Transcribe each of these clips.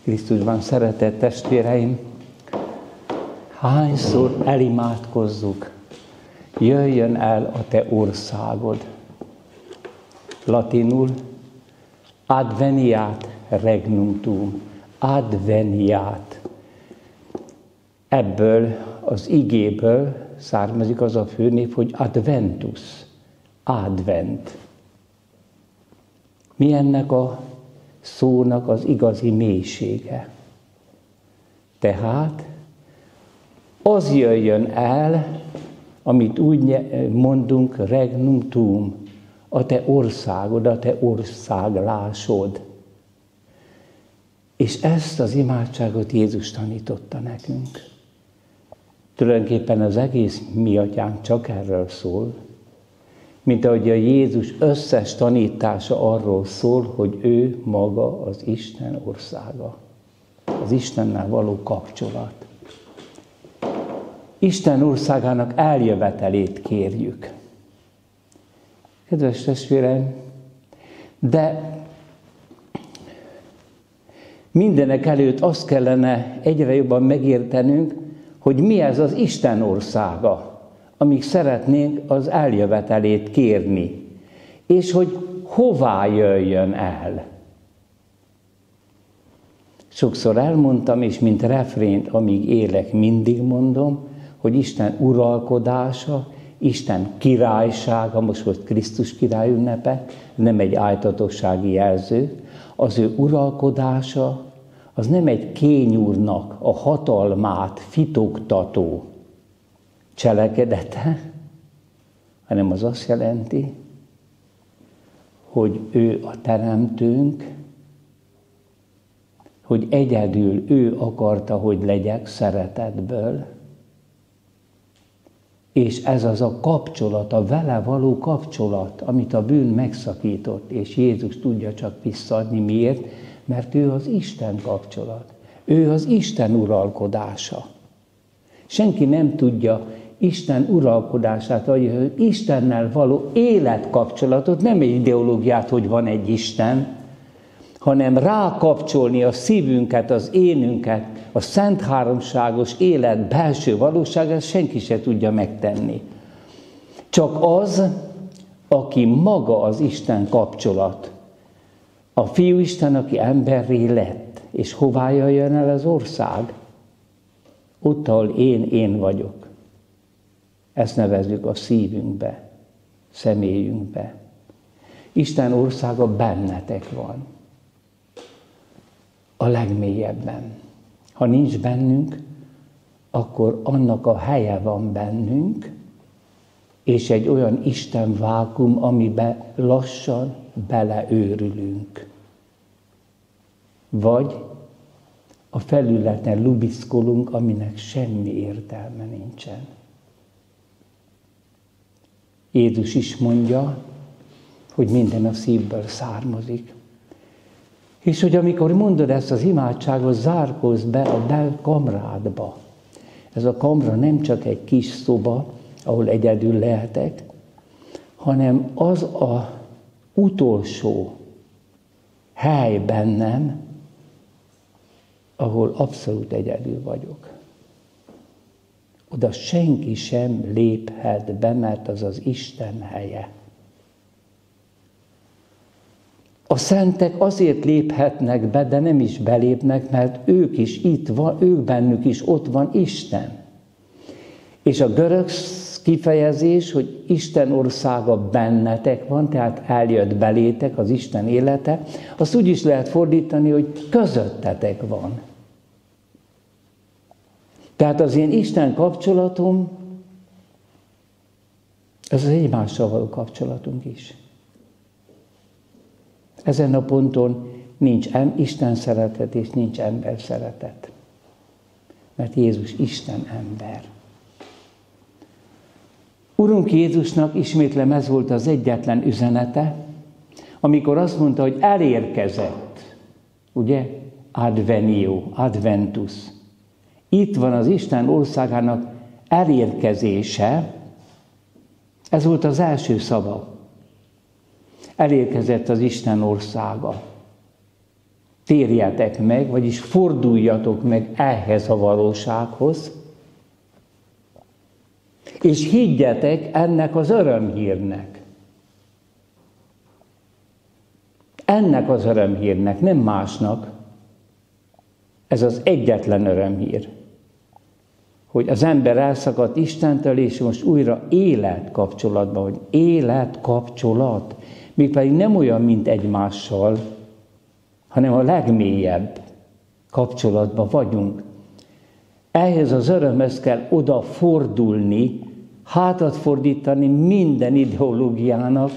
Krisztusban szeretett testvéreim, hányszor elimádkozzuk, jöjjön el a te országod. Latinul adveniat regnum tuum, adveniat. Ebből az igéből származik az a főnév, hogy adventus, advent. Mi ennek a szónak az igazi mélysége? Tehát az jöjjön el, amit úgy mondunk, regnum tuum, a te országod, a te országlásod. És ezt az imádságot Jézus tanította nekünk. Tulajdonképpen az egész mi atyánk csak erről szól, mint ahogy a Jézus összes tanítása arról szól, hogy ő maga az Isten országa. Az Istennel való kapcsolat. Isten országának eljövetelét kérjük. Kedves testvéreim, de mindenek előtt azt kellene egyre jobban megértenünk, hogy mi ez az Isten országa, amíg szeretnénk az eljövetelét kérni, és hogy hová jöjjön el. Sokszor elmondtam, és mint refrént, amíg élek, mindig mondom, hogy Isten uralkodása, Isten királysága, most volt Krisztus király ünnepe, nem egy ájtatossági jelző, az ő uralkodása, az nem egy kényúrnak a hatalmát fitoktató cselekedete, hanem az azt jelenti, hogy ő a teremtőnk, hogy egyedül ő akarta, hogy legyek szeretetből, és ez az a kapcsolat, a vele való kapcsolat, amit a bűn megszakított, és Jézus tudja csak visszaadni. Miért? Mert ő az Isten kapcsolat. Ő az Isten uralkodása. Senki nem tudja Isten uralkodását, vagy Istennel való életkapcsolatot, nem egy ideológiát, hogy van egy Isten, hanem rákapcsolni a szívünket, az énünket, a szent háromságos élet belső valóságát senki se tudja megtenni. Csak az, aki maga az Isten kapcsolat, a Fiú Isten, aki emberré lett, és hová jöjjön el az ország? Ott, ahol én vagyok. Ezt nevezzük a szívünkbe, személyünkbe. Isten országa bennetek van. A legmélyebben. Ha nincs bennünk, akkor annak a helye van bennünk, és egy olyan Isten vákum, amiben lassan beleőrülünk. Vagy a felületen lubiszkolunk, aminek semmi értelme nincsen. Jézus is mondja, hogy minden a szívből származik. És hogy amikor mondod ezt az imádságot, zárkózz be a belkamrádba. Ez a kamra nem csak egy kis szoba, ahol egyedül lehetek, hanem az a utolsó hely bennem, ahol abszolút egyedül vagyok. Oda senki sem léphet be, mert az az Isten helye. A szentek azért léphetnek be, de nem is belépnek, mert ők is itt van, ők bennük is ott van Isten. És a görög kifejezés, hogy Isten országa bennetek van, tehát eljött belétek az Isten élete, azt úgy is lehet fordítani, hogy közöttetek van. Tehát az én Isten kapcsolatom, ez az egymással való kapcsolatunk is. Ezen a ponton nincs Isten szeretet és nincs ember szeretet. Mert Jézus Isten ember. Urunk Jézusnak, ismétlem, ez volt az egyetlen üzenete, amikor azt mondta, hogy elérkezett, ugye? Advenio, adventus. Itt van az Isten országának elérkezése, ez volt az első szava. Elérkezett az Isten országa. térjetek meg, vagyis forduljatok meg ehhez a valósághoz, és higgyetek ennek az örömhírnek. Ennek az örömhírnek, nem másnak. Ez az egyetlen örömhír, hogy az ember elszakadt Istentől, és most újra életkapcsolatban, hogy életkapcsolat, mégpedig nem olyan, mint egymással, hanem a legmélyebb kapcsolatban vagyunk. Ehhez az örömhöz kell odafordulni, hátat fordítani minden ideológiának,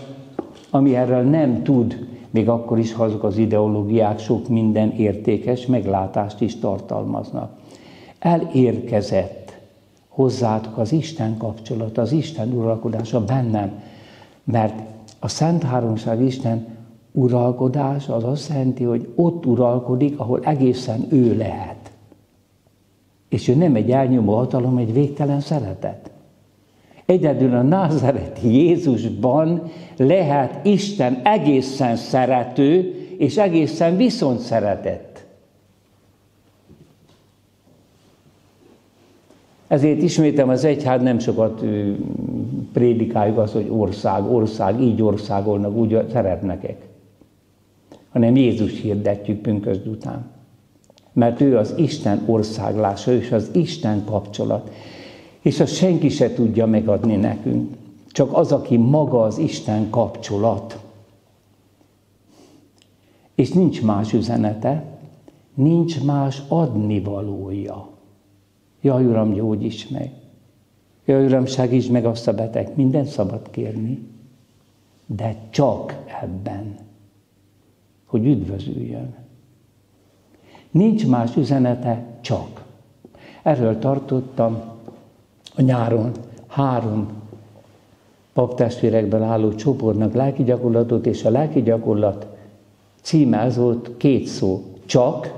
ami erről nem tud, még akkor is, ha azok az ideológiák sok minden értékes meglátást is tartalmaznak. Elérkezett hozzátok az Isten kapcsolat, az Isten uralkodása bennem, mert a Szent Háromság Isten uralkodás az azt jelenti, hogy ott uralkodik, ahol egészen ő lehet. És ő nem egy elnyomó hatalom, egy végtelen szeretet. Egyedül a názáreti Jézusban lehet Isten egészen szerető, és egészen viszont szeretett. Ezért ismétem, az egyház nem sokat prédikáljuk azt, hogy ország, így országolnak, úgy szeretnekek. Hanem Jézus hirdetjük pünkösd után. Mert ő az Isten országlása, és az Isten kapcsolat. És azt senki se tudja megadni nekünk. Csak az, aki maga az Isten kapcsolat. És nincs más üzenete, nincs más adnivalója. Jaj, Uram, gyógyíts meg! Jaj, Uram, segíts meg azt a beteg! Mindent szabad kérni, de csak ebben, hogy üdvözüljön. Nincs más üzenete, csak. Erről tartottam a nyáron 3 paptestvérekből álló csoportnak lelki gyakorlatot, és a lelki gyakorlat címe az volt 2 szó, csak,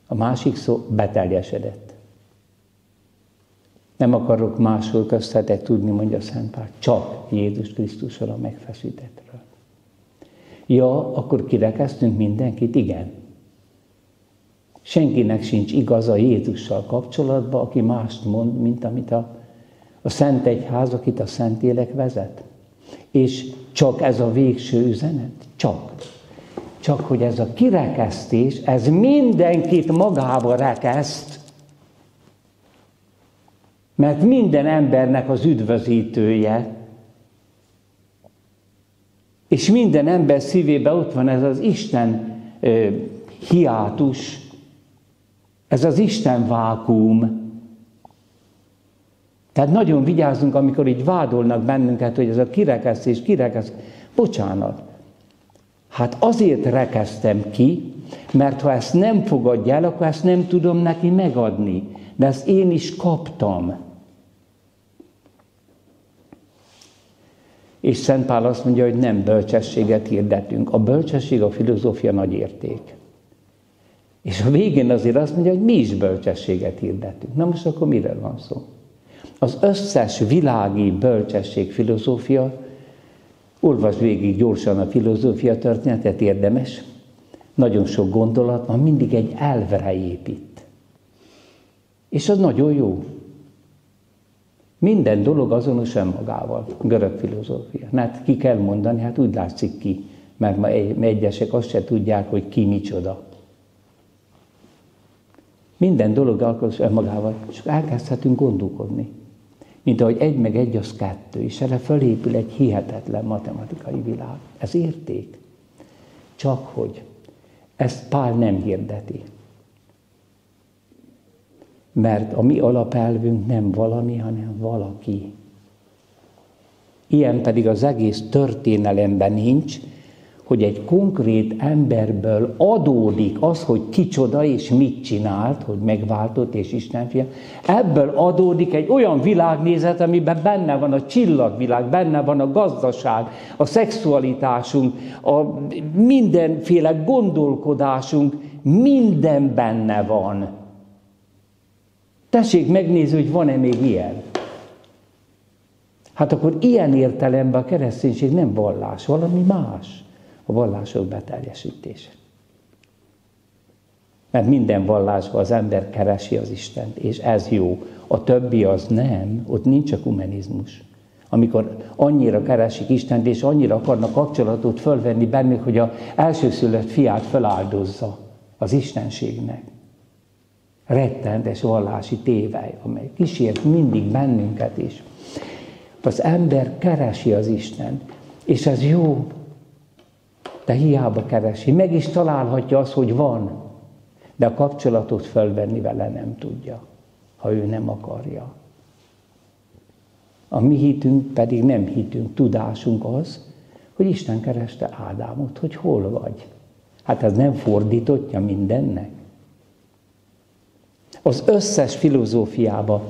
a másik szó beteljesedett. Nem akarok másról köztetek tudni, mondja Szent Pál, csak Jézus Krisztusról, a megfeszítettről. Ja, akkor kirekeztünk mindenkit? Igen. Senkinek sincs igaza Jézussal kapcsolatban, aki mást mond, mint amit a Szent Egyház, akit a Szentlélek vezet. És csak ez a végső üzenet? Csak. Csak, hogy ez a kirekesztés, ez mindenkit magába rekeszt, mert minden embernek az üdvözítője, és minden ember szívében ott van ez az Isten hiátus, ez az Isten vákuum. Tehát nagyon vigyázzunk, amikor így vádolnak bennünket, hogy ez a kirekesztés. Bocsánat. Hát azért rekesztem ki, mert ha ezt nem fogadja el, akkor ezt nem tudom neki megadni. De ezt én is kaptam. És Szent Pál azt mondja, hogy nem bölcsességet hirdetünk. A bölcsesség, a filozófia nagy érték. És a végén azért azt mondja, hogy mi is bölcsességet hirdetünk. Na most akkor miről van szó? Az összes világi bölcsesség, filozófia, olvasd végig gyorsan a filozófia történetet, érdemes. Nagyon sok gondolat van, mindig egy elvre épít. És az nagyon jó. Minden dolog azonos önmagával, görög filozófia. Hát ki kell mondani, hát úgy látszik ki, mert ma egyesek azt se tudják, hogy ki micsoda. Minden dolog azonos önmagával, és elkezdhetünk gondolkodni. Mint ahogy 1 meg 1 az 2, és erre fölépül egy hihetetlen matematikai világ. Ez érték. Csak hogy ezt Pál nem hirdeti. Mert a mi alapelvünk nem valami, hanem valaki. Ilyen pedig az egész történelemben nincs, hogy egy konkrét emberből adódik az, hogy kicsoda és mit csinált, hogy megváltott és Isten fia. Ebből adódik egy olyan világnézet, amiben benne van a csillagvilág, benne van a gazdaság, a szexualitásunk, a mindenféle gondolkodásunk, minden benne van. Tessék megnézni, hogy van-e még ilyen. Hát akkor ilyen értelemben a kereszténység nem vallás, valami más. A vallások beteljesítése. Mert minden vallásban az ember keresi az Istent, és ez jó. A többi az nem, ott nincs ökumenizmus. Amikor annyira keresik Istent, és annyira akarnak kapcsolatot fölvenni bennük, hogy az elsőszülött fiát feláldozza az Istenségnek. Rettenetes vallási tévely, amely kísért mindig bennünket is. Az ember keresi az Istent, és ez jó, de hiába keresi. Meg is találhatja azt, hogy van, de a kapcsolatot fölvenni vele nem tudja, ha ő nem akarja. A mi hitünk pedig nem hitünk, tudásunk az, hogy Isten kereste Ádámot, hogy hol vagy. Hát ez nem fordítottja mindennek. Az összes filozófiában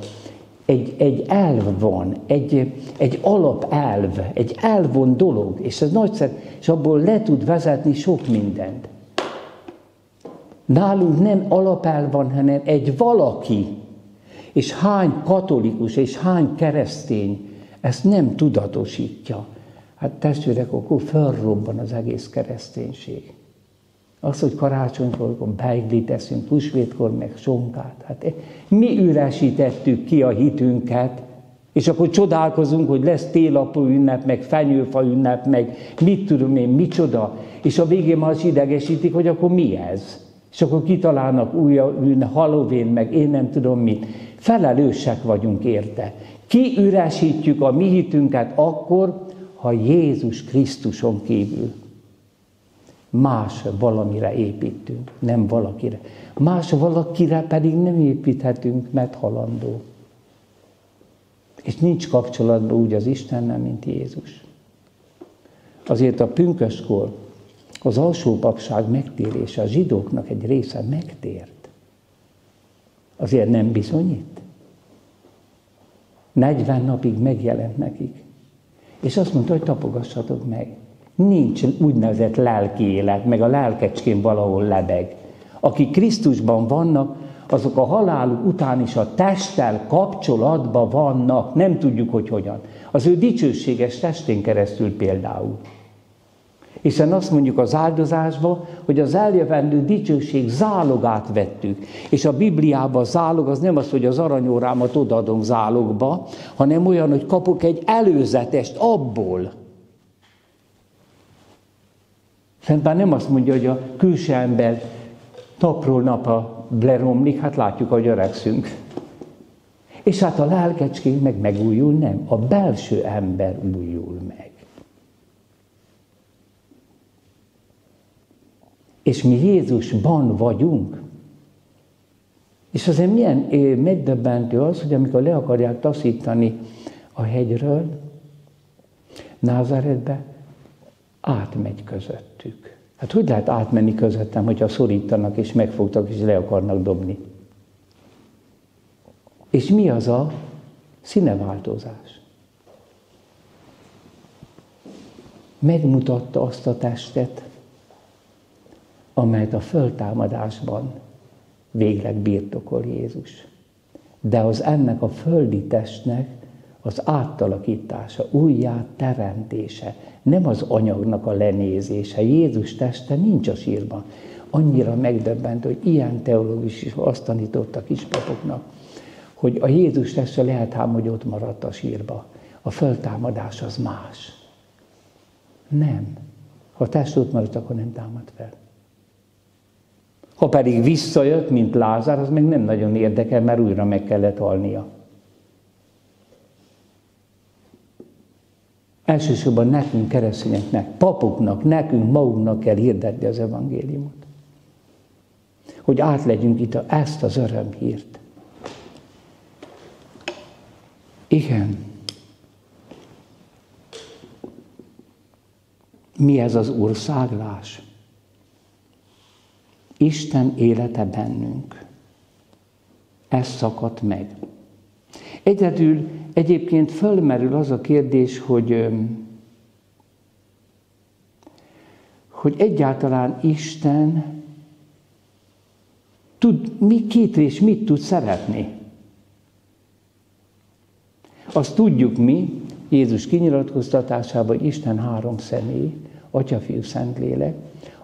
egy elv van, egy alapelv, egy elvon dolog, és ez nagyszerű, és abból le tud vezetni sok mindent. Nálunk nem alapelv van, hanem egy valaki, és hány katolikus és hány keresztény ezt nem tudatosítja. Hát testvérek, akkor felrobban az egész kereszténység. Az, hogy karácsonykor beiglit eszünk, húsvétkor meg sonkát. Hát mi üresítettük ki a hitünket, és akkor csodálkozunk, hogy lesz télapó ünnep, meg fenyőfa ünnep, meg mit tudom én, micsoda. És a végén már idegesítik, hogy akkor mi ez? És akkor kitalálnak új Halloween, meg én nem tudom mit. Felelősek vagyunk érte. Kiüresítjük a mi hitünket akkor, ha Jézus Krisztuson kívül más valamire építünk, nem valakire. Más valakire pedig nem építhetünk, mert halandó. És nincs kapcsolatban úgy az Istennel, mint Jézus. Azért a pünköstkor az alsó papság megtérése, a zsidóknak egy része megtért. Azért nem bizonyít. 40 napig megjelent nekik. És azt mondta, hogy tapogassatok meg. Nincs úgynevezett lelki élet, meg a lelkecskén valahol lebeg. Akik Krisztusban vannak, azok a haláluk után is a testtel kapcsolatban vannak. Nem tudjuk, hogy hogyan. Az ő dicsőséges testén keresztül például. Hiszen azt mondjuk az áldozásban, hogy az eljövendő dicsőség zálogát vettük. És a Bibliában a zálog az nem az, hogy az aranyórámat odaadom zálogba, hanem olyan, hogy kapok egy előzetest abból. Szentpál nem azt mondja, hogy a külső ember napról napra leromlik, hát látjuk, hogy öregszünk. És hát a lelkecskénk meg megújul, nem. A belső ember újul meg. És mi Jézusban vagyunk. És azért milyen megdöbbentő az, hogy amikor le akarják taszítani a hegyről, Názáretbe, átmegy közöttük. Hát hogy lehet átmenni közöttem, hogyha szorítanak és megfogtak és le akarnak dobni? És mi az a színeváltozás? Megmutatta azt a testet, amelyet a föltámadásban végleg birtokol Jézus. De az ennek a földi testnek az átalakítása, újjá teremtése, nem az anyagnak a lenézése. Jézus teste nincs a sírban. Annyira megdöbbentő, hogy ilyen teológus is azt tanította kispapoknak, hogy a Jézus teste lehet ám, hogy ott maradt a sírba. A föltámadás az más. Nem. Ha a test ott maradt, akkor nem támad fel. Ha pedig visszajött, mint Lázár, az meg nem nagyon érdekel, mert újra meg kellett halnia. Elsősorban nekünk, keresztényeknek, papoknak, nekünk magunknak kell hirdetni az evangéliumot. Hogy átlegyünk itt ezt az örömhírt. Igen. Mi ez az országlás? Isten élete bennünk. Ez szakadt meg. Egyedül egyébként fölmerül az a kérdés, hogy egyáltalán Isten kit és mit tud szeretni. Azt tudjuk mi, Jézus kinyilatkoztatásában, hogy Isten 3 személy, Atya, Fiú, Szentlélek,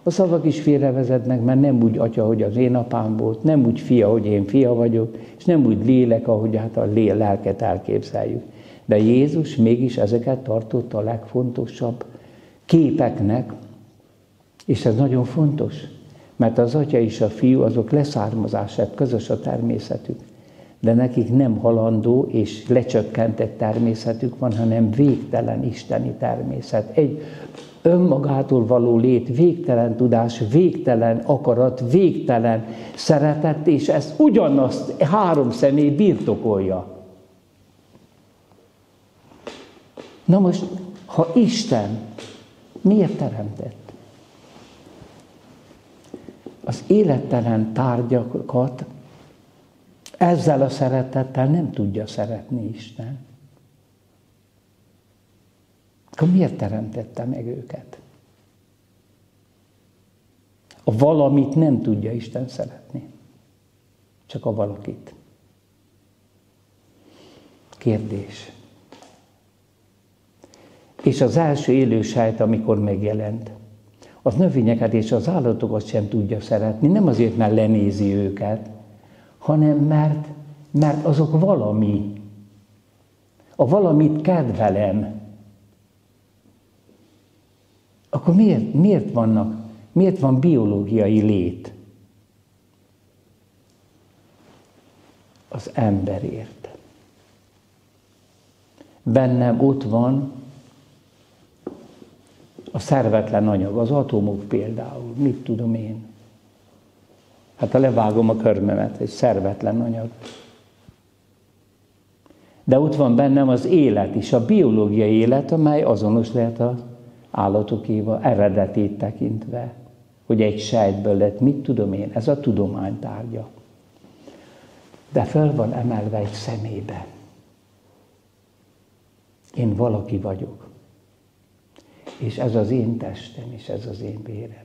A szavak is félrevezetnek, mert nem úgy atya, hogy az én apám volt, nem úgy fia, hogy én fia vagyok, és nem úgy lélek, ahogy hát a lelket elképzeljük. De Jézus mégis ezeket tartotta a legfontosabb képeknek, és ez nagyon fontos, mert az atya és a fiú azok leszármazását, közös a természetük. De nekik nem halandó és lecsökkentett természetük van, hanem végtelen isteni természet. Egy önmagától való lét, végtelen tudás, végtelen akarat, végtelen szeretet, és ezt ugyanazt három személy birtokolja. Na most, ha Isten miért teremtett? Az élettelen tárgyakat ezzel a szeretettel nem tudja szeretni Isten. Akkor miért teremtette meg őket? A valamit nem tudja Isten szeretni, csak a valakit. Kérdés. És az első élő sejt, amikor megjelent, az növényeket és az állatokat sem tudja szeretni, nem azért, mert lenézi őket, hanem mert azok valami. A valamit kedvelem. Akkor miért van biológiai lét? Az emberért. Bennem ott van a szervetlen anyag, az atomok például, mit tudom én. Hát ha levágom a körmömet, egy szervetlen anyag. De ott van bennem az élet is, a biológiai élet, amely azonos lehet az állatokéval, eredetét tekintve, hogy egy sejtből lett, mit tudom én, ez a tudomány tárgya. De föl van emelve egy szemébe. Én valaki vagyok. És ez az én testem, és ez az én vérem.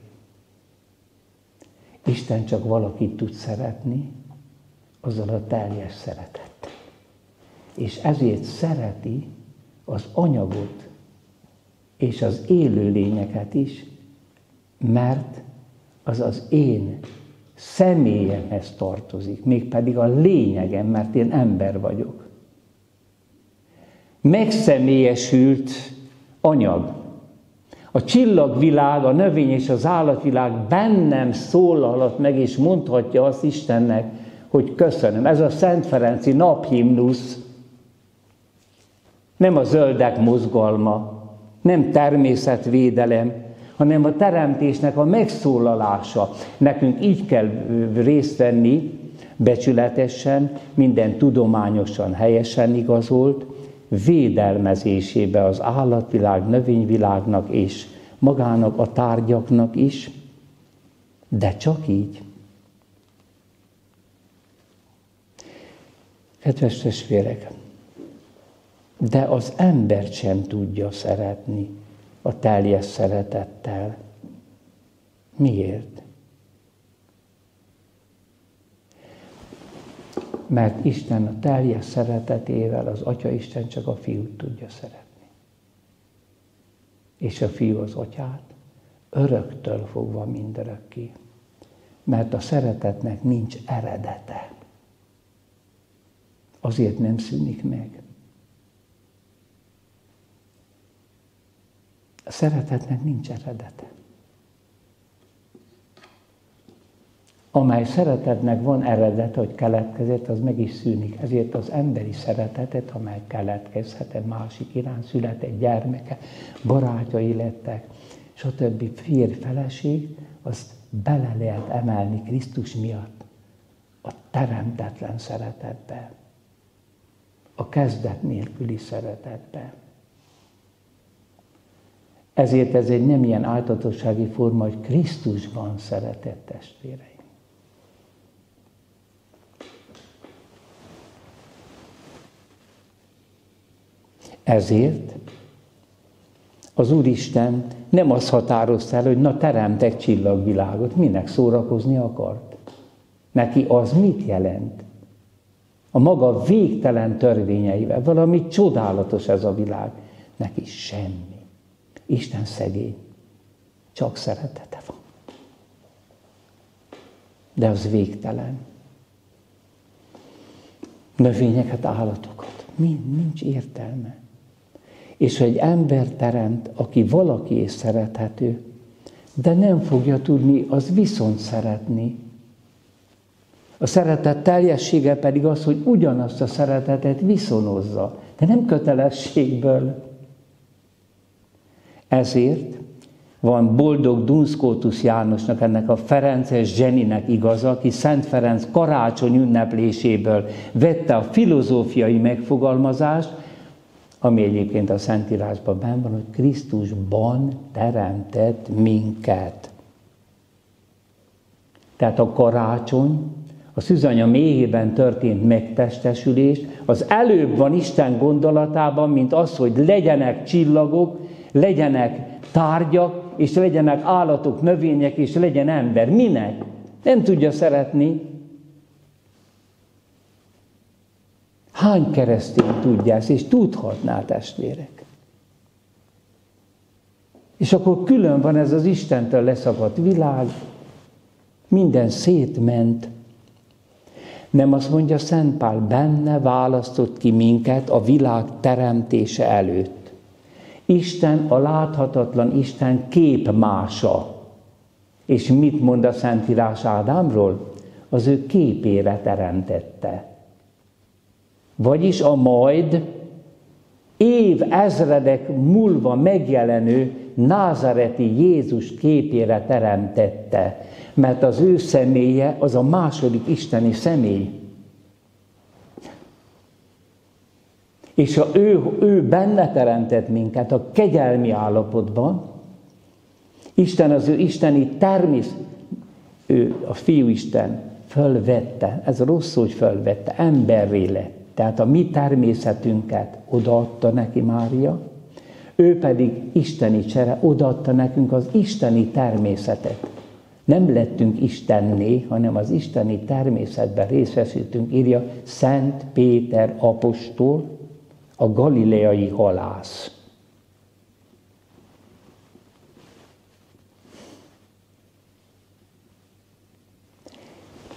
Isten csak valakit tud szeretni, azzal a teljes szeretettel. És ezért szereti az anyagot és az élőlényeket is, mert az az én személyemhez tartozik, mégpedig a lényegem, mert én ember vagyok. Megszemélyesült anyag. A csillagvilág, a növény és az állatvilág bennem szólalhat meg, és mondhatja azt Istennek, hogy köszönöm. Ez a Szent Ferenci naphimnusz, nem a zöldek mozgalma, nem természetvédelem, hanem a teremtésnek a megszólalása. Nekünk így kell részt venni, becsületesen, minden tudományosan, helyesen igazolt, védelmezésébe az állatvilág, növényvilágnak és magának a tárgyaknak is, de csak így. Kedves testvérek, de az embert sem tudja szeretni a teljes szeretettel. Miért? Mert Isten a teljes szeretetével, az Atya Isten csak a Fiút tudja szeretni. És a Fiú az Atyát öröktől fogva mindörökké. Mert a szeretetnek nincs eredete. Azért nem szűnik meg. A szeretetnek nincs eredete. Amely szeretetnek van eredete, hogy keletkezett, az meg is szűnik. Ezért az emberi szeretetet, amely keletkezhet, egy másik iránt született gyermeke, barátjai lettek, stb. Férj-feleség, azt bele lehet emelni Krisztus miatt a teremtetlen szeretetbe, a kezdet nélküli szeretetbe. Ezért ez egy nem ilyen általánossági forma, hogy Krisztusban szeretett testvéreim. Ezért az Úristen nem azt határozta el, hogy na teremtek csillagvilágot, minek szórakozni akart. Neki az mit jelent? A maga végtelen törvényeivel, valami csodálatos ez a világ. Neki semmi. Isten szegény, csak szeretete van. de az végtelen. Növényeket, állatokat. Nincs értelme. És egy ember teremt, aki valaki és szerethető, de nem fogja tudni az viszont szeretni. A szeretet teljessége pedig az, hogy ugyanazt a szeretetet viszonozza, de nem kötelességből. Ezért van boldog Duns Scotus Jánosnak, ennek a ferences zseninek igaza, aki Szent Ferenc karácsony ünnepléséből vette a filozófiai megfogalmazást, ami egyébként a Szentírásban benn van, hogy Krisztusban teremtett minket. Tehát a karácsony, a szűzanya méhében történt megtestesülés, az előbb van Isten gondolatában, mint az, hogy legyenek csillagok, legyenek tárgyak, és legyenek állatok, növények, és legyen ember. Minek? Nem tudja szeretni. Hány keresztény tudja ezt, és tudhatná, testvérek? És akkor külön van ez az Istentől leszakadt világ, minden szétment. Nem azt mondja Szent Pál, benne választott ki minket a világ teremtése előtt. Isten, a láthatatlan Isten képmása. És mit mond a Szentírás Ádámról? Az ő képére teremtette. Vagyis a majd évezredek múlva megjelenő názareti Jézus képére teremtette. Mert az ő személye az a második isteni személy. És ha ő benne teremtett minket a kegyelmi állapotban, Isten az ő isteni természet, ő a Fiúisten fölvette, ez rossz, hogy fölvette, emberré lett. Tehát a mi természetünket odaadta neki Mária, ő pedig isteni csere odaadta nekünk az isteni természetet. Nem lettünk istenné, hanem az isteni természetben részesültünk, írja Szent Péter apostol, a galileai halász.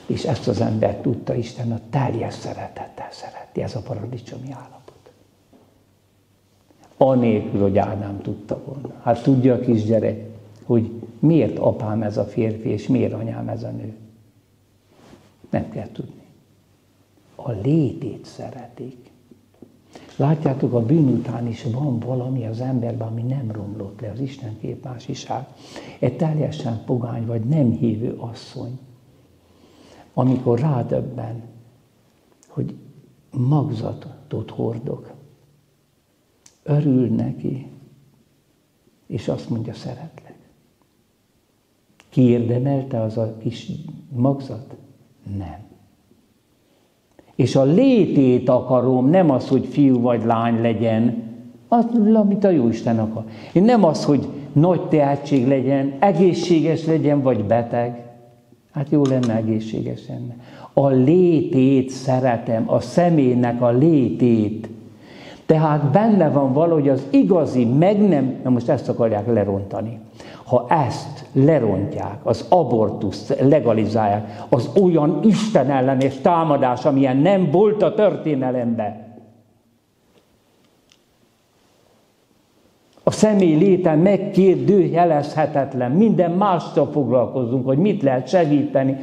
És ezt az embert tudta Isten a teljes szeretettel szeretni, ez a paradicsomi állapot. Anélkül, hogy Ádám tudta volna. Hát tudja a kisgyerek, hogy miért apám ez a férfi, és miért anyám ez a nő. Nem kell tudni. A létét szeretik. Látjátok, a bűn után is van valami az emberben, ami nem romlott le, az Isten képmásiság. Egy teljesen pogány vagy nem hívő asszony, amikor rádöbben, hogy magzatot hordok, örül neki, és azt mondja, szeretlek. Kiérdemelte az a kis magzat? Nem. És a létét akarom, nem az, hogy fiú vagy lány legyen, az, amit a Jóisten akar. Én nem az, hogy nagy tehetség legyen, egészséges legyen, vagy beteg. Hát jó lenne, egészséges lenne. A létét szeretem, a személynek a létét. Tehát benne van valahogy az igazi, na most ezt akarják lerontani. Ha ezt lerontják, az abortuszt legalizálják, az olyan Isten ellenes támadás, amilyen nem volt a történelemben. A személy léte megkérdőjelezhetetlen, minden mással foglalkozunk, hogy mit lehet segíteni,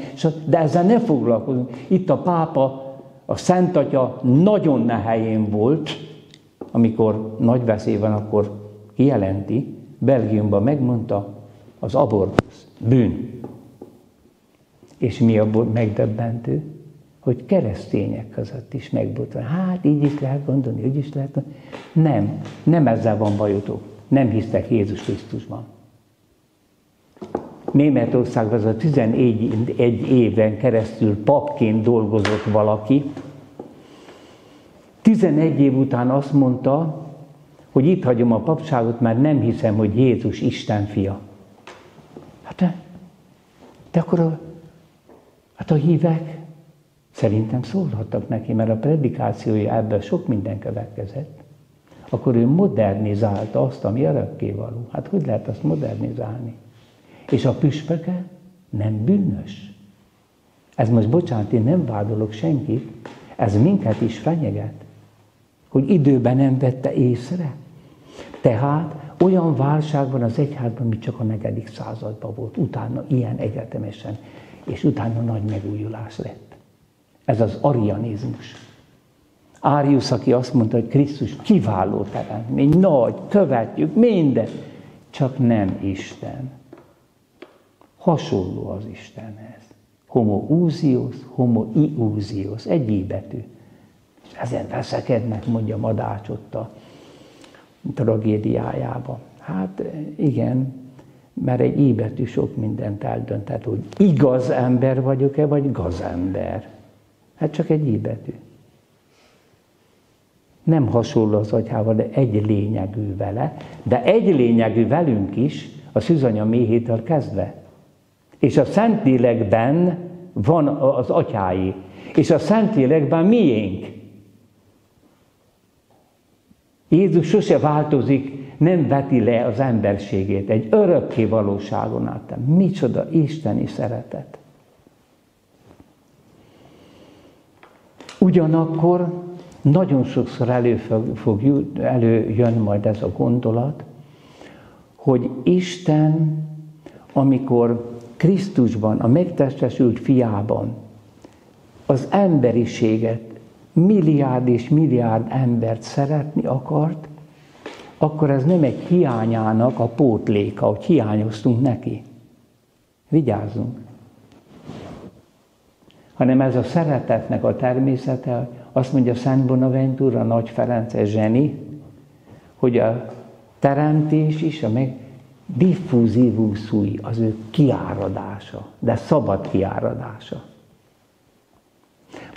de ezzel ne foglalkozunk. Itt a pápa, a Szent Atya nagyon ne helyén volt, amikor nagy veszély van, akkor kijelenti, Belgiumban megmondta, az abortusz, bűn. És mi a megdöbbentő? Hogy keresztények között is megbotvan. Hát így is lehet gondolni, úgy is lehet gondolni. Nem ezzel van bajotok. Nem hisztek Jézus Krisztusban. Németországban az a 11 éven keresztül papként dolgozott valaki. 11 év után azt mondta, hogy itt hagyom a papságot, mert nem hiszem, hogy Jézus Isten fia. De akkor a hívek szerintem szólhattak neki, mert a predikációja ebből sok minden következett. Akkor ő modernizálta azt, ami örökkévaló. Hát hogy lehet azt modernizálni? És a püspöke nem bűnös. Ez most, bocsánat, én nem vádolok senkit, ez minket is fenyeget, hogy időben nem vette észre. Tehát olyan válság van az egyházban, mint csak a 4. században volt, utána ilyen egyetemesen, és utána nagy megújulás lett. Ez az arianizmus. Árius, aki azt mondta, hogy Krisztus kiváló teremtmény, nagy, követjük minden, csak nem Isten. Hasonló az Istenhez. Homoousios, homoiousios, egy i betű. És ezen veszekednek, mondja Madács ott a tragédiájában. Hát igen, mert egy i betű sok mindent eldönthet, hogy igaz ember vagyok-e, vagy gazember. Hát csak egy i betű. Nem hasonló az atyával, de egy lényegű vele, de egy lényegű velünk is, a szűzanya méhétől kezdve. És a Szentlélekben van az atyái, és a Szentlélekben miénk. Jézus sose változik, nem veti le az emberségét, egy örökké valóságon át. Micsoda isteni szeretet. Ugyanakkor nagyon sokszor előjön majd ez a gondolat, hogy Isten, amikor Krisztusban, a megtestesült fiában az emberiséget, milliárd és milliárd embert szeretni akart, akkor ez nem egy hiányának a pótléka, hogy hiányoztunk neki. Vigyázzunk! Hanem ez a szeretetnek a természete, azt mondja Szent Bonaventura, Nagy Ferenc zseni, hogy a teremtés is, a meg diffusivus sui, az ő kiáradása, de szabad kiáradása.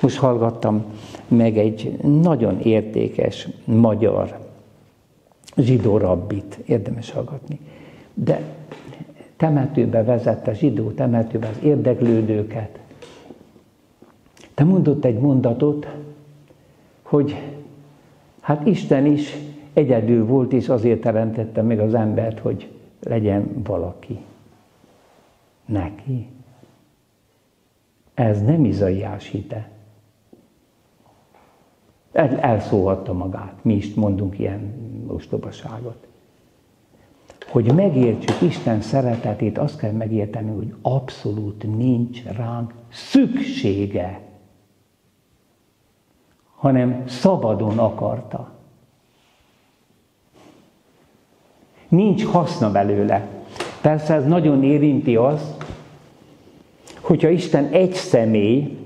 Most hallgattam meg egy nagyon értékes magyar zsidó rabbit, érdemes hallgatni, de temetőbe vezette, zsidó temetőbe az érdeklődőket. De mondott egy mondatot, hogy hát Isten is egyedül volt, és azért teremtette meg az embert, hogy legyen valaki. Neki. Ez nem Izaiás hite. Elszólhatta magát. Mi is mondunk ilyen ostobaságot. Hogy megértsük Isten szeretetét, azt kell megérteni, hogy abszolút nincs ránk szüksége, hanem szabadon akarta. Nincs haszna belőle. Persze ez nagyon érinti azt, hogyha Isten egy személy,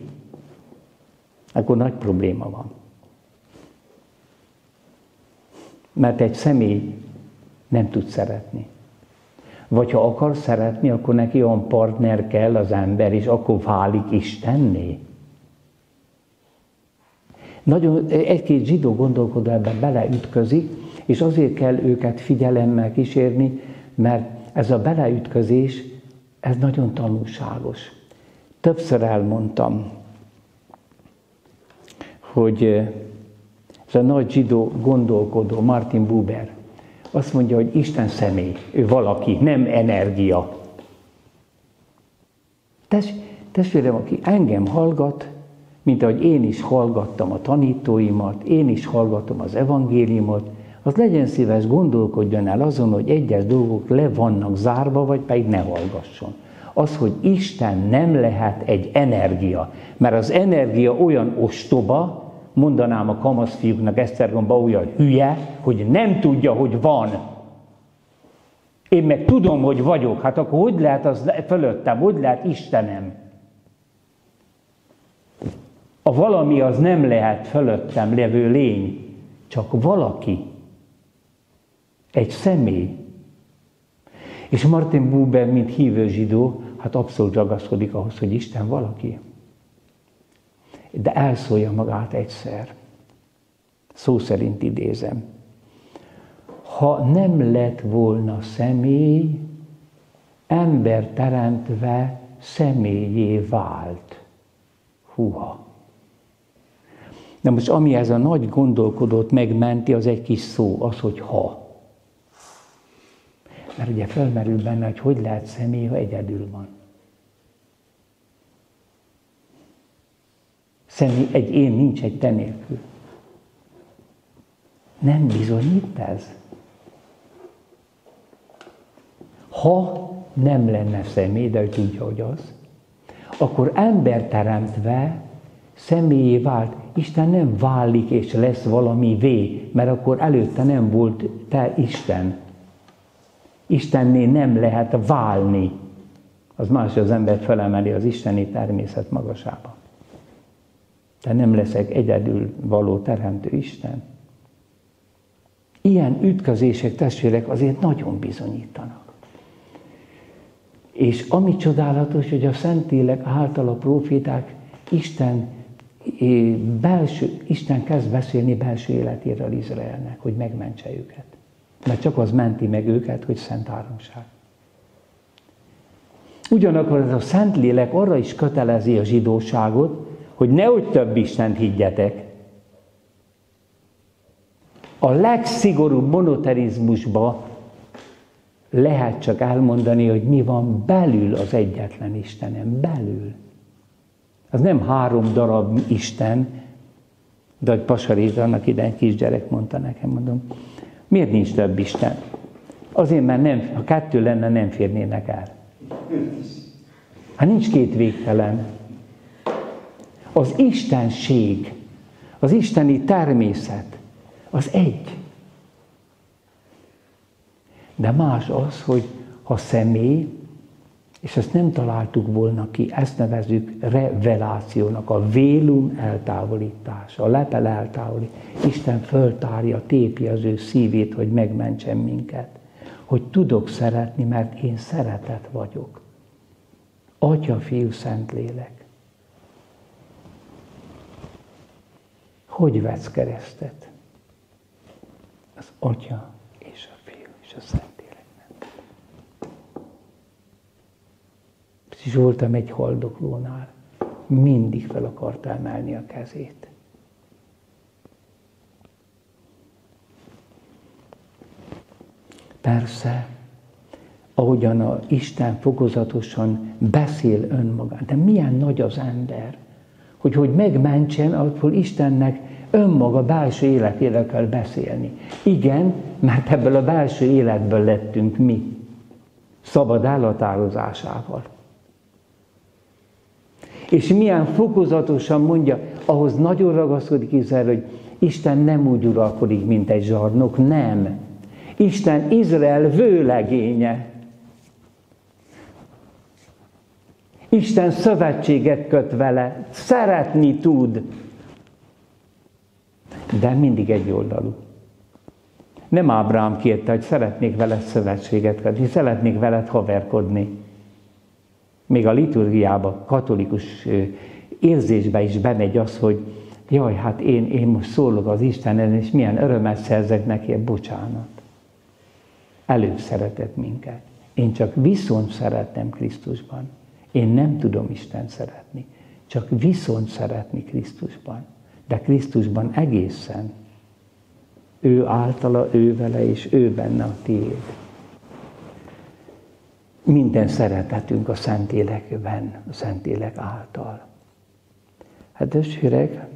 akkor nagy probléma van. Mert egy személy nem tud szeretni. Vagy ha akar szeretni, akkor neki olyan partner kell az ember, és akkor válik Istenné. Nagyon egy-két zsidó gondolkodó ebben beleütközik, és azért kell őket figyelemmel kísérni, mert ez a beleütközés, ez nagyon tanulságos. Többször elmondtam, hogy ez a nagy zsidó gondolkodó, Martin Buber, azt mondja, hogy Isten személy, ő valaki, nem energia. Testvérem, aki engem hallgat, mint ahogy én is hallgattam a tanítóimat, én is hallgatom az evangéliumot, az legyen szíves, gondolkodjon el azon, hogy egyes dolgok le vannak zárva, vagy pedig ne hallgasson. Az, hogy Isten nem lehet egy energia, mert az energia olyan ostoba, mondanám a kamaszfiúknak, Esztergomba olyan hülye, hogy nem tudja, hogy van. Én meg tudom, hogy vagyok, hát akkor hogy lehet az fölöttem, hogy lehet Istenem? A valami az nem lehet fölöttem levő lény, csak valaki. Egy személy. És Martin Buber, mint hívő zsidó, hát abszolút ragaszkodik ahhoz, hogy Isten valaki. De elszólja magát egyszer. Szó szerint idézem. Ha nem lett volna személy, ember teremtve személyé vált. Húha! Na most ami ez a nagy gondolkodót megmenti, az egy kis szó, az, hogy ha. Mert ugye felmerül benne, hogy lehet személy, ha egyedül van. egy én nincs egy te nélkül. Nem bizonyít ez? Ha nem lenne személy, de ő tudja, hogy az, akkor ember teremtve személyé vált. Isten nem válik és lesz valamivé, mert akkor előtte nem volt te Isten. Istenné nem lehet válni. Az más, az ember felemeli az isteni természet magasába. Te nem leszek egyedül való teremtő Isten. Ilyen ütközések, testvérek, azért nagyon bizonyítanak. És ami csodálatos, hogy a Szentlélek által a próféták Isten kezd beszélni belső életéről Izraelnek, hogy megmentse őket. Mert csak az menti meg őket, hogy Szent Háromság. Ugyanakkor ez a Szentlélek arra is kötelezi a zsidóságot, hogy nehogy több Istent higgyetek. A legszigorúbb monoteizmusban lehet csak elmondani, hogy mi van belül az egyetlen Istenem, belül. Az nem 3 darab Isten, de hogy Pasarét annak idején kisgyerek mondta nekem, mondom, miért nincs több Isten? Azért, mert nem, ha 2 lenne, nem férnének el. Hát nincs 2 végtelen. Az istenség, az isteni természet, az egy. De más az, hogy ha személy, és ezt nem találtuk volna ki, ezt nevezzük revelációnak, a vélum eltávolítása, a lepel eltávolít. Isten föltárja, tépi az ő szívét, hogy megmentsen minket. Hogy tudok szeretni, mert én szeretet vagyok. Atya, Fiú, Szentlélek. Hogy vetsz keresztet? Az Atya és a Fiú és a Szentlélek. És voltam egy haldoklónál, mindig fel akarta emelni a kezét. Persze, ahogyan a Isten fokozatosan beszél önmagán, de milyen nagy az ember, hogy megmentsen, akkor Istennek önmaga belső életéről kell beszélni. Igen, mert ebből a belső életből lettünk mi, szabad elhatározásával. És milyen fokozatosan mondja, ahhoz nagyon ragaszkodik Izrael, hogy Isten nem úgy uralkodik, mint egy zsarnok, nem. Isten Izrael vőlegénye. Isten szövetséget köt vele, szeretni tud, de mindig egyoldalú. Nem Ábrahám kérte, hogy szeretnék veled szövetséget kötni, szeretnék veled haverkodni. Még a liturgiában, katolikus érzésbe is bemegy az, hogy jaj, hát én most szólok az Istenen, és milyen örömet szerzek neki, bocsánat. Előbb szeretett minket. Én csak viszont szeretem Krisztusban. Én nem tudom Istent szeretni, csak viszont szeretni Krisztusban. De Krisztusban egészen. Ő általa, ő vele, és ő benne a tiéd. Minden szeretetünk a Szentlélekben, a Szentlélek által. Hát testvérek,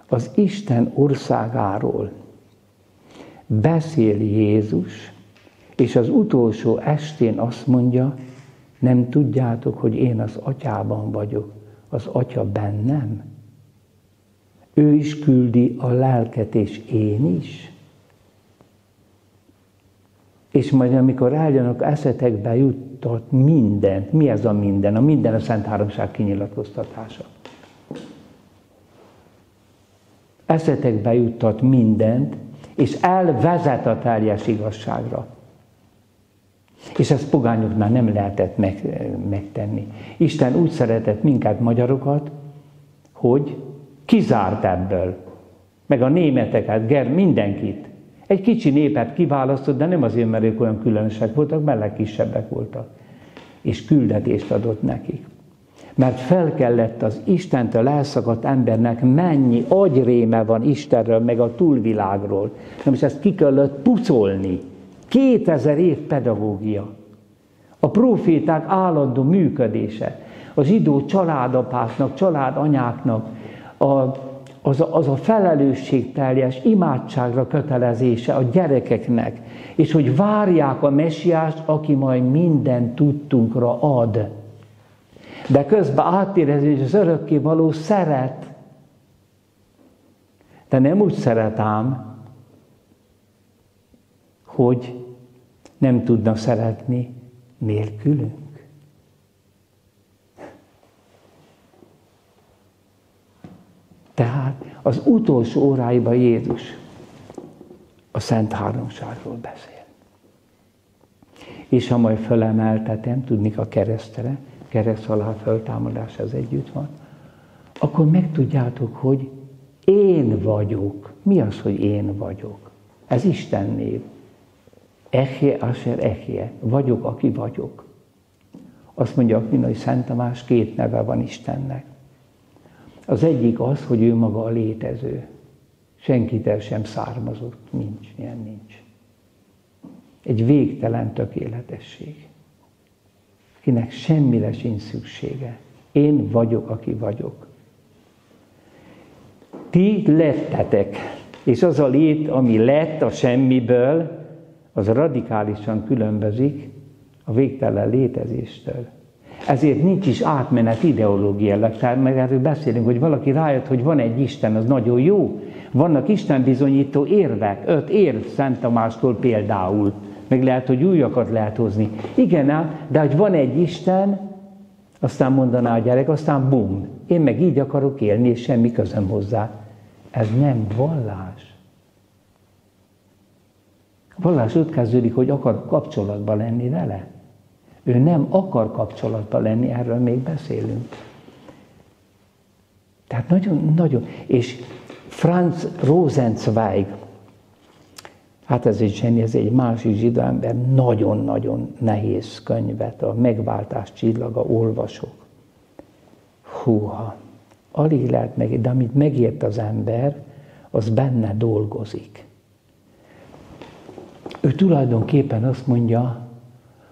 az Isten országáról beszél Jézus, és az utolsó estén azt mondja, nem tudjátok, hogy én az Atyában vagyok, az Atya bennem? Ő is küldi a lelket, és én is. És majd amikor álljanak, eszetekbe juttat mindent. Mi ez a minden? A minden a Szent Háromság kinyilatkoztatása. Eszetekbe juttat mindent, és elvezet a teljes igazságra. És ezt pogányoknál nem lehetett megtenni. Isten úgy szeretett minket, magyarokat, hogy kizárt ebből. Meg a németeket, mindenkit. Egy kicsi népet kiválasztott, de nem azért, mert ők olyan különösek voltak, mert legkisebbek voltak. És küldetést adott nekik. Mert fel kellett az Istentől elszakadt embernek mennyi agyréme van Istenről, meg a túlvilágról. Na most ezt ki kellett pucolni. 2000 év pedagógia. A próféták állandó működése. A zsidó családapáknak, családanyáknak az a felelősségteljes imádságra kötelezése a gyerekeknek, és hogy várják a mesiást, aki majd minden tudtunkra ad. De közben átérezni, hogy az örökkévaló szeret. De nem úgy szeret ám, hogy nem tudna szeretni nélkülünk. Tehát az utolsó óráiban Jézus a Szent Háromságról beszél. És ha majd fölemeltetem, tudnik a keresztre, kereszt alá föltámadás, ez együtt van, akkor megtudjátok, hogy én vagyok. Mi az, hogy én vagyok? Ez Isten név. Echje, Asher, Echje. Vagyok, aki vagyok. Azt mondja Akvinai Szent Tamás, 2 neve van Istennek. Az egyik az, hogy ő maga a létező. Senkitől sem származott. Nincs, ilyen nincs. Egy végtelen tökéletesség. Akinek semmire sincs szüksége. Én vagyok, aki vagyok. Ti lettetek. És az a lét, ami lett a semmiből, az radikálisan különbözik a végtelen létezéstől. Ezért nincs is átmenet ideológiailag, mert erről beszélünk, hogy valaki rájött, hogy van egy Isten, az nagyon jó. Vannak Isten bizonyító érvek, 5 érv Szent Tamástól például, meg lehet, hogy újakat lehet hozni. Igen ám, de hogy van egy Isten, aztán mondaná a gyerek, aztán bum, én meg így akarok élni, és semmi közöm hozzá. Ez nem vallás. A vallás ott kezdődik, hogy akar kapcsolatban lenni vele. Ő nem akar kapcsolatban lenni, erről még beszélünk. Tehát nagyon, és Franz Rosenzweig, hát ez egy zseni, ez egy másik zsidó ember, nagyon-nagyon nehéz könyvet, a Megváltás csillaga, olvasok. Húha, alig lehet meg, de amit megért az ember, az benne dolgozik. Ő tulajdonképpen azt mondja,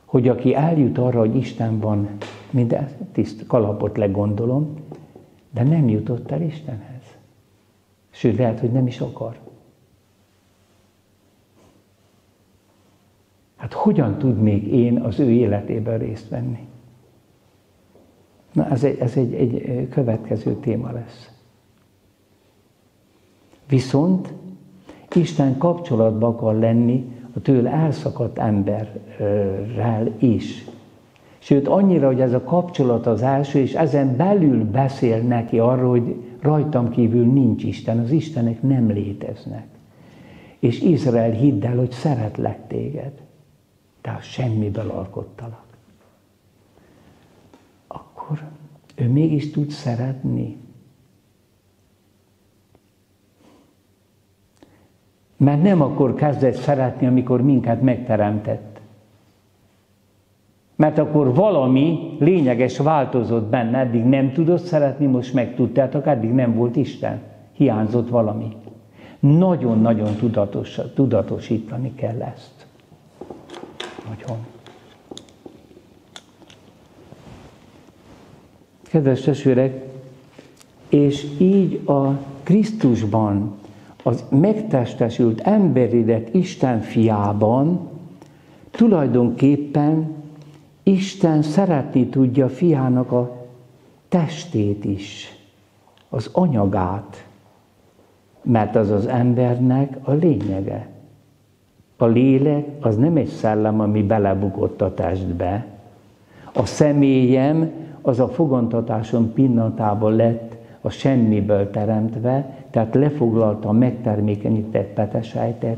hogy aki eljut arra, hogy Isten van, minden tiszt kalapot legondolom, de nem jutott el Istenhez. Sőt, lehet, hogy nem is akar. Hát hogyan tudnék én az ő életében részt venni? Na, ez egy következő téma lesz. Viszont Isten kapcsolatban akar lenni a tőle elszakadt emberrel is. Sőt, annyira, hogy ez a kapcsolat az első, és ezen belül beszél neki arról, hogy rajtam kívül nincs Isten, az Istenek nem léteznek. És Izrael, hidd el, hogy szeretlek téged. Tehát semmiből alkottalak. Akkor ő mégis tud szeretni. Mert nem akkor kezdett szeretni, amikor minket megteremtett. Mert akkor valami lényeges változott benne, eddig nem tudott szeretni, most meg tudtátok, eddig nem volt Isten. Hiányzott valami. Nagyon-nagyon tudatosítani kell ezt. Nagyon. Kedves testvérek, és így a Krisztusban, az megtestesült, emberidett Isten fiában tulajdonképpen Isten szeretni tudja fiának a testét is, az anyagát, mert az az embernek a lényege. A lélek az nem egy szellem, ami belebukott a testbe. A személyem az a fogantatásom pillanatában lett a semmiből teremtve, tehát lefoglalta a megtermékenyített petesejtet,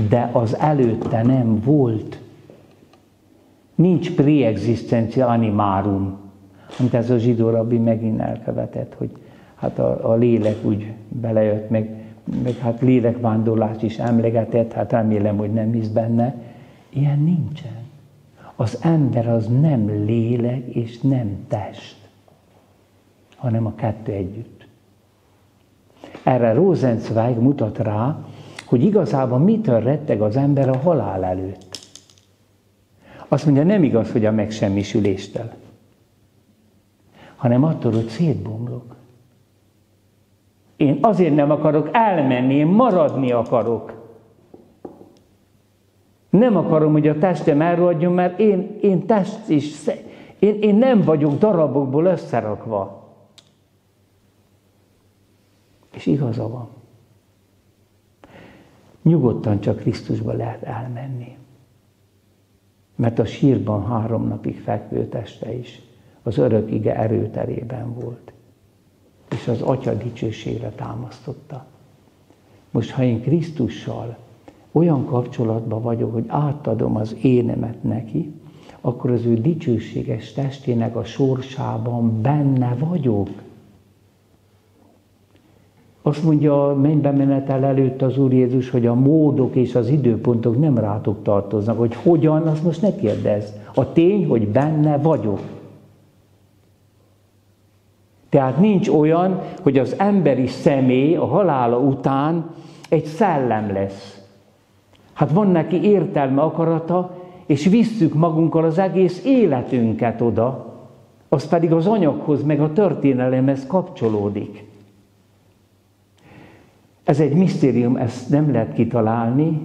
de az előtte nem volt. Nincs preexisztencia animarum, amit ez a zsidó rabbi megint elkövetett, hogy hát a lélek úgy belejött, meg hát lélekvándorlást is emlegetett, hát remélem, hogy nem hisz benne. Ilyen nincsen. Az ember az nem lélek és nem test, hanem a kettő együtt. Erre Rosenzweig mutat rá, hogy igazából mitől retteg az ember a halál előtt. Azt mondja, nem igaz, hogy a megsemmisüléstől. hanem attól, hogy szétbomlok. Én azért nem akarok elmenni, én maradni akarok. Nem akarom, hogy a testem elrohadjon, mert én test is, én nem vagyok darabokból összerakva. És igaza van. Nyugodtan csak Krisztusba lehet elmenni. Mert a sírban 3 napig fekvő teste is az örök ige erőterében volt. És az Atya dicsőségre támasztotta. Most, ha én Krisztussal olyan kapcsolatban vagyok, hogy átadom az énemet neki, akkor az ő dicsőséges testének a sorsában benne vagyok. Azt mondja a mennybe menetel előtt az Úr Jézus, hogy a módok és az időpontok nem rátok tartoznak. Hogy hogyan, azt most ne kérdezz. A tény, hogy benne vagyok. Tehát nincs olyan, hogy az emberi személy a halála után egy szellem lesz. Hát van neki értelme, akarata, és visszük magunkkal az egész életünket oda, az pedig az anyaghoz, meg a történelemhez kapcsolódik. Ez egy misztérium, ezt nem lehet kitalálni,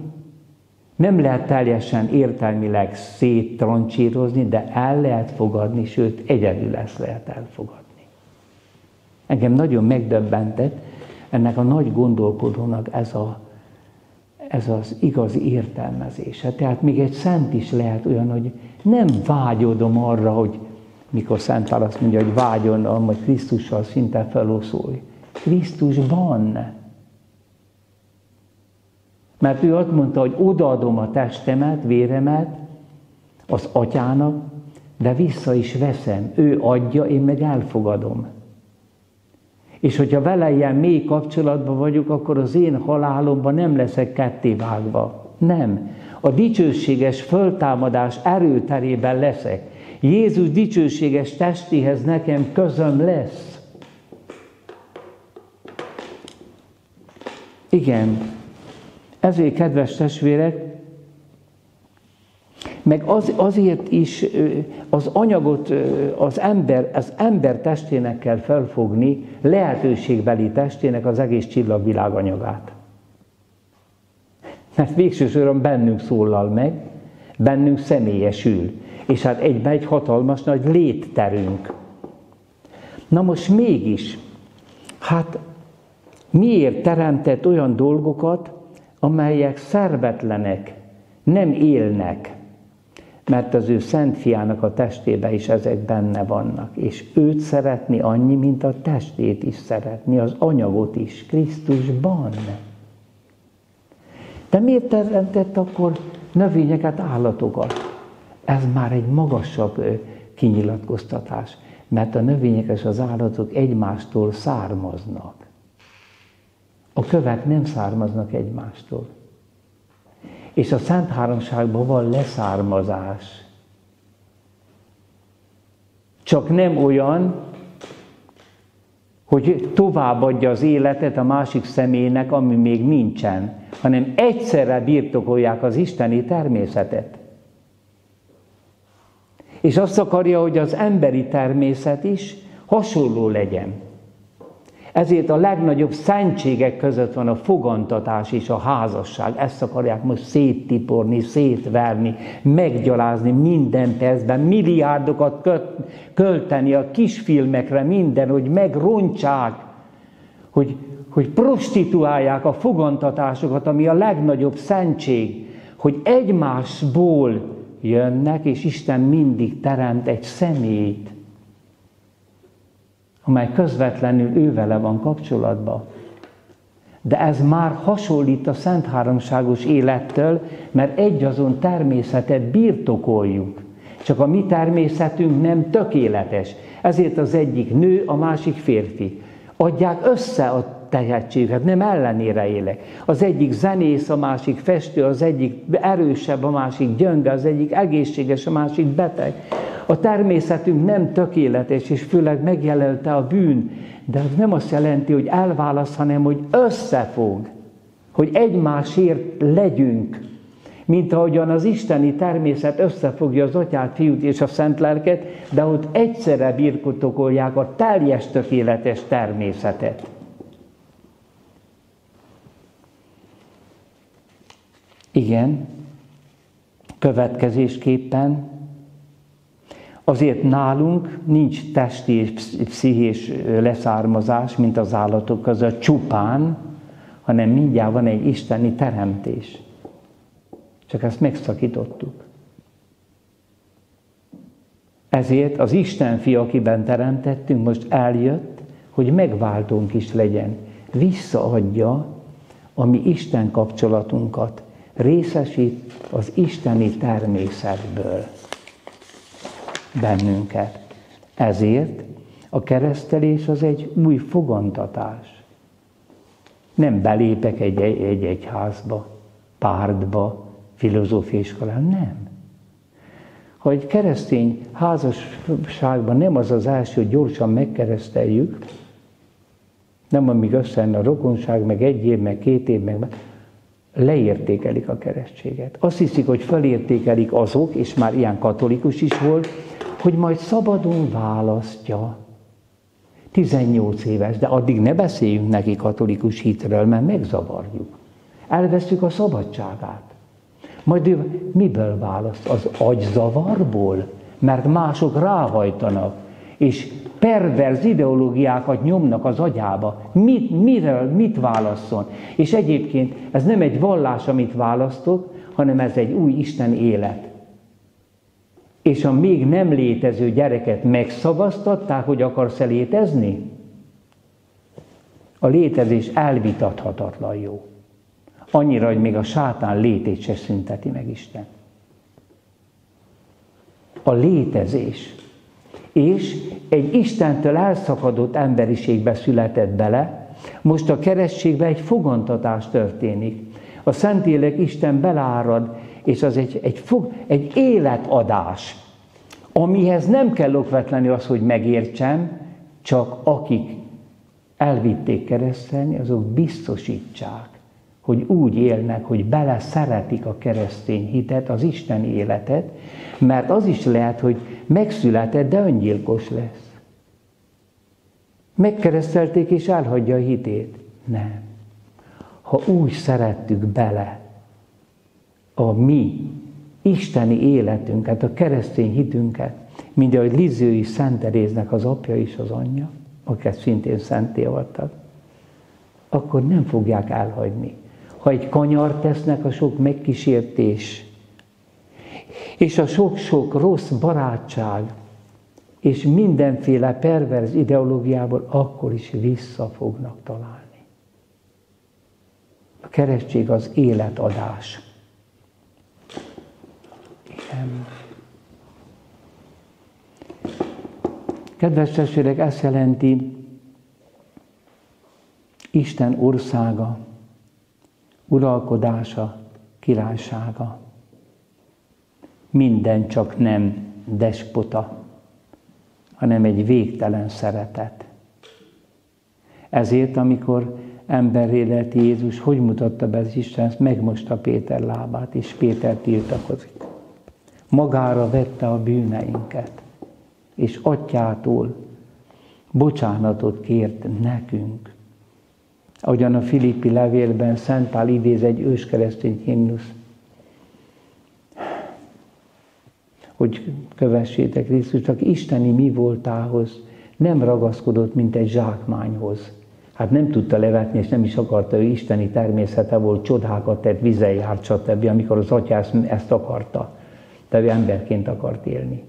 nem lehet teljesen értelmileg széttrancsírozni, de el lehet fogadni, sőt, egyedül ezt lehet elfogadni. Engem nagyon megdöbbentett ennek a nagy gondolkodónak ez az igazi értelmezése. Tehát még egy szent is lehet olyan, hogy nem vágyodom arra, hogy mikor Szent Pál azt mondja, hogy vágyodom, hogy Krisztussal szinte feloszolj. Krisztusban. Mert ő azt mondta, hogy odaadom a testemet, véremet az Atyának, de vissza is veszem. Ő adja, én meg elfogadom. És hogyha vele ilyen mély kapcsolatban vagyok, akkor az én halálomban nem leszek kettévágva. Nem. A dicsőséges föltámadás erőterében leszek. Jézus dicsőséges testéhez nekem közöm lesz. Igen. Ezért, kedves testvérek, meg azért is az anyagot az ember testének kell felfogni, lehetőségbeli testének az egész csillagvilág anyagát. Mert végső soron bennünk szólal meg, bennünk személyesül, és hát egyben egy hatalmas nagy létterünk. Na most mégis, hát miért teremtett olyan dolgokat, amelyek szervetlenek, nem élnek, mert az ő szent fiának a testébe is ezek benne vannak, és őt szeretni annyi, mint a testét is szeretni, az anyagot is, Krisztusban. De miért teremtett akkor növényeket, állatokat? Ez már egy magasabb kinyilatkoztatás, mert a növények és az állatok egymástól származnak. A kövek nem származnak egymástól. És a Szent Háromságban van leszármazás. Csak nem olyan, hogy továbbadja az életet a másik személynek, ami még nincsen, hanem egyszerre birtokolják az isteni természetet. És azt akarja, hogy az emberi természet is hasonló legyen. Ezért a legnagyobb szentségek között van a fogantatás és a házasság. Ezt akarják most széttiporni, szétverni, meggyalázni minden percben, milliárdokat költeni a kisfilmekre, minden, hogy megrontsák, hogy prostituálják a fogantatásokat, ami a legnagyobb szentség, hogy egymásból jönnek, és Isten mindig teremt egy személyt, amely közvetlenül ővele van kapcsolatban. De ez már hasonlít a Szent Háromságos élettől, mert egyazon természetet birtokoljuk. Csak a mi természetünk nem tökéletes. Ezért az egyik nő, a másik férfi. Adják össze a tehetséget, nem ellenére élek. Az egyik zenész, a másik festő, az egyik erősebb, a másik gyönge, az egyik egészséges, a másik beteg. A természetünk nem tökéletes, és főleg megjelelte a bűn, de az nem azt jelenti, hogy elválaszt, hanem hogy összefog, hogy egymásért legyünk. mint ahogyan az isteni természet összefogja az Atyát, Fiút és a Szent Lelket, de ott egyszerre birtokolják a teljes tökéletes természetet. Igen, következésképpen azért nálunk nincs testi és pszichés leszármazás, mint az állatok között csupán, hanem mindjárt van egy isteni teremtés. Csak ezt megszakítottuk. Ezért az Isten fia, akiben teremtettünk, most eljött, hogy megváltónk is legyen. Visszaadja a mi Isten kapcsolatunkat. Részesít az isteni természetből bennünket. Ezért a keresztelés az egy új fogantatás. Nem belépek egy egyházba, pártba, filozófiai iskolán, nem. Ha egy keresztény házasságban nem az az első, hogy gyorsan megkereszteljük, nem amíg összejön a rokonság, meg 1 év, meg 2 év, meg leértékelik a keresztséget. Azt hiszik, hogy felértékelik azok, és már ilyen katolikus is volt, hogy majd szabadon választja. 18 éves, de addig ne beszéljünk neki katolikus hitről, mert megzavarjuk. Elvesztjük a szabadságát. Majd ő miből választ? Az agyzavarból? Mert mások ráhajtanak, és perverz ideológiákat nyomnak az agyába. Mit válasszon? És egyébként ez nem egy vallás, amit választok, hanem ez egy új Isten élet. És a még nem létező gyereket megszavaztatták, hogy akarsz-e létezni? A létezés elvitathatatlan jó. Annyira, hogy még a sátán létét se szünteti meg Isten. A létezés. És egy Istentől elszakadott emberiségbe született bele, most a keresztségben egy fogantatás történik. A Szentlélek Isten belárad, és az egy életadás, amihez nem kell okvetlenül az, hogy megértsem, csak akik elvitték keresztelni, azok biztosítsák, hogy úgy élnek, hogy bele szeretik a keresztény hitet, az isteni életet, mert az is lehet, hogy megszületett, de öngyilkos lesz. Megkeresztelték és elhagyja a hitét. Nem. Ha úgy szerettük bele a mi isteni életünket, a keresztény hitünket, mint ahogy Lizői Szent Teréznek az apja és az anyja, akiket szintén szentté avattak, akkor nem fogják elhagyni. Ha egy kanyart tesznek a sok megkísértés, és a sok-sok rossz barátság, és mindenféle perverz ideológiából, akkor is vissza fognak találni. A keresztség az életadás. Igen. Kedves testvérek, ezt jelenti Isten országa, uralkodása, királysága. Minden csak nem despota, hanem egy végtelen szeretet. Ezért, amikor emberré lett Jézus, hogy mutatta be az Isten, ezt megmosta Péter lábát, és Péter tiltakozik. Magára vette a bűneinket, és Atyától bocsánatot kért nekünk. Ahogyan a Filippi levélben Szent Pál idéz egy őskeresztény himnusz, hogy kövessétek Krisztust, csak isteni mi voltához nem ragaszkodott, mint egy zsákmányhoz. Hát nem tudta levetni, és nem is akarta, ő isteni természete volt, csodákat tett, vizen járt, stb., amikor az Atya ezt akarta. De ő emberként akart élni.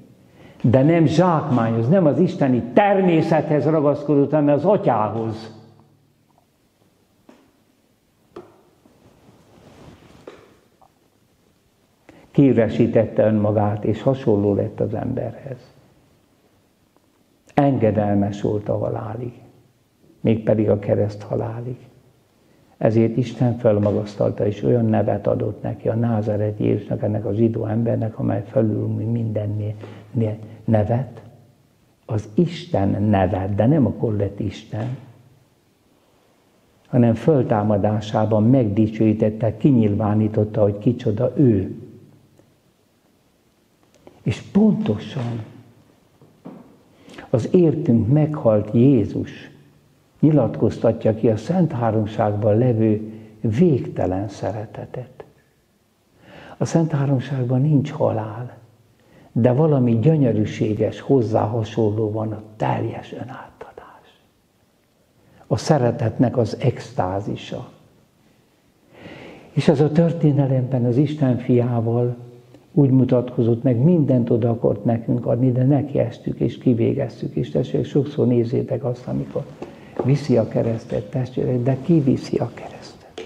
De nem zsákmányhoz, nem az isteni természethez ragaszkodott, hanem az Atyához. Kiüresítette önmagát, és hasonló lett az emberhez. Engedelmes volt a halálig, mégpedig a kereszt halálig. Ezért Isten felmagasztalta, és olyan nevet adott neki, a Názáreti Jézusnak, ennek a zsidó embernek, amely felül minden nevet, az Isten nevet, de nem akkor lett Isten, hanem föltámadásában megdicsőítette, kinyilvánította, hogy kicsoda ő. És pontosan az értünk meghalt Jézus nyilatkoztatja ki a Szent Háromságban levő végtelen szeretetet. A Szent Háromságban nincs halál, de valami gyönyörűséges, hozzá hasonló van, a teljes önátadás. A szeretetnek az extázisa. És ez a történelemben az Isten fiával úgy mutatkozott meg, mindent oda akart nekünk adni, de nekiestük és kivégeztük. És testvérek, sokszor nézzétek azt, amikor viszi a keresztet, testvérek, de ki viszi a keresztet?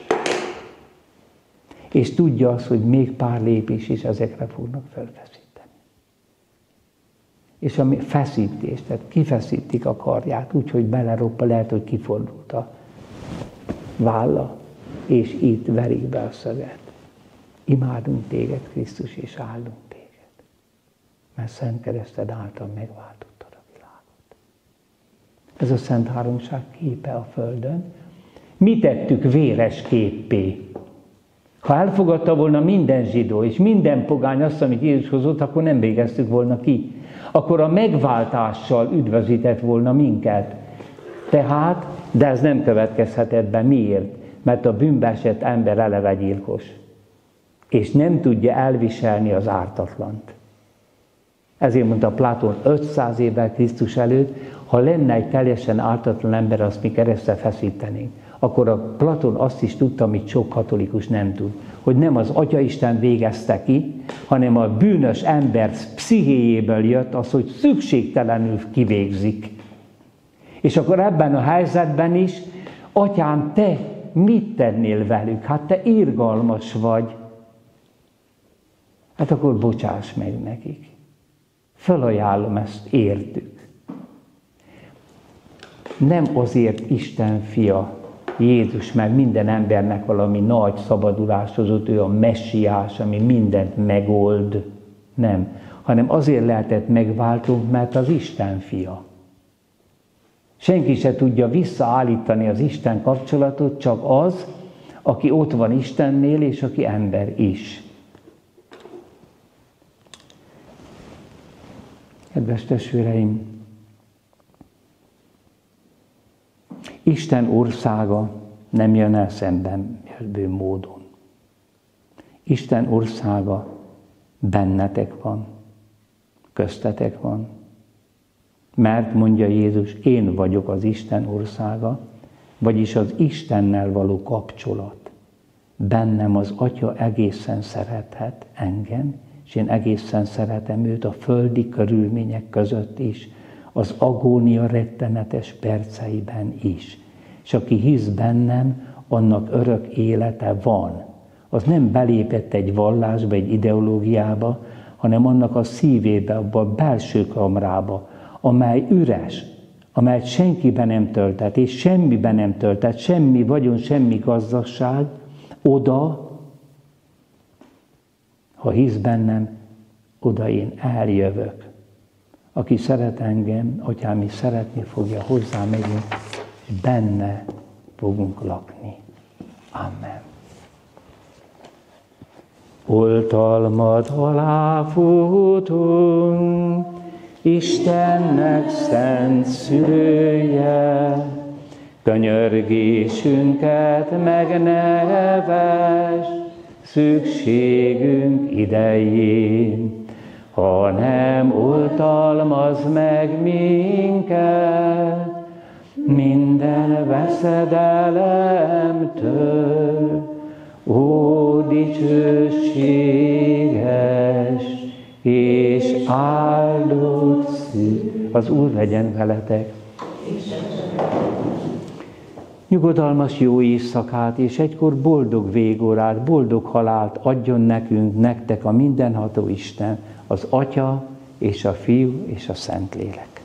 És tudja azt, hogy még pár lépés is ezekre fognak felfeszíteni. És ami feszítés, tehát kifeszítik a karját, úgyhogy beleroppa, lehet, hogy kifordult a válla, és itt verik be a szöget. Imádunk téged, Krisztus, és áldunk téged, mert Szent Kereszted által megváltottad a világot. Ez a Szent Háromság képe a földön. Mi tettük véres képpé? Ha elfogadta volna minden zsidó és minden pogány azt, amit Jézus hozott, akkor nem végeztük volna ki. Akkor a megváltással üdvözített volna minket. Tehát, de ez nem következhetett be. Miért? Mert a bűnbe esett ember eleve gyilkos. És nem tudja elviselni az ártatlant. Ezért mondta Platon 500 évvel Krisztus előtt, ha lenne egy teljesen ártatlan ember, azt mi keresztre feszítenénk. Akkor a Platon azt is tudta, amit sok katolikus nem tud, hogy nem az Atyaisten végezte ki, hanem a bűnös ember pszichéjéből jött az, hogy szükségtelenül kivégzik. És akkor ebben a helyzetben is, Atyám, te mit tennél velük? Hát te irgalmas vagy. Hát akkor bocsáss meg nekik. Fölajánlom ezt értük. Nem azért Isten fia, Jézus, mert minden embernek valami nagy szabadulást hozott, ő a messiás, ami mindent megold. Nem, hanem azért lehetett megváltunk, mert az Isten fia. Senki se tudja visszaállítani az Isten kapcsolatot, csak az, aki ott van Istennél, és aki ember is. Kedves testvéreim, Isten országa nem jön el szemben jövő módon. Isten országa bennetek van, köztetek van. Mert mondja Jézus, én vagyok az Isten országa, vagyis az Istennel való kapcsolat. Bennem az Atya egészen szerethet engem, és én egészen szeretem őt a földi körülmények között is, az agónia rettenetes perceiben is. És aki hisz bennem, annak örök élete van. Az nem belépett egy vallásba, egy ideológiába, hanem annak a szívébe, abba a belső kamrába, amely üres, amelyet senkiben nem töltett, és semmiben nem töltett, semmi vagyon, semmi gazdagság, oda, ha hisz bennem, oda én eljövök. Aki szeret engem, Atyám is szeretni fogja, hozzá megyünk, és benne fogunk lakni. Amen. Oltalmad alá futunk, Istennek szent szülője, könyörgésünket megnevess, szükségünk idején. Ha nem oltalmaz meg minket, minden veszedelemtől, ó dicsőséges és áldott szűz. Az Úr legyen veletek. Nyugodalmas jó éjszakát, és egykor boldog végórát, boldog halált adjon nekünk, nektek a mindenható Isten, az Atya és a Fiú és a Szentlélek.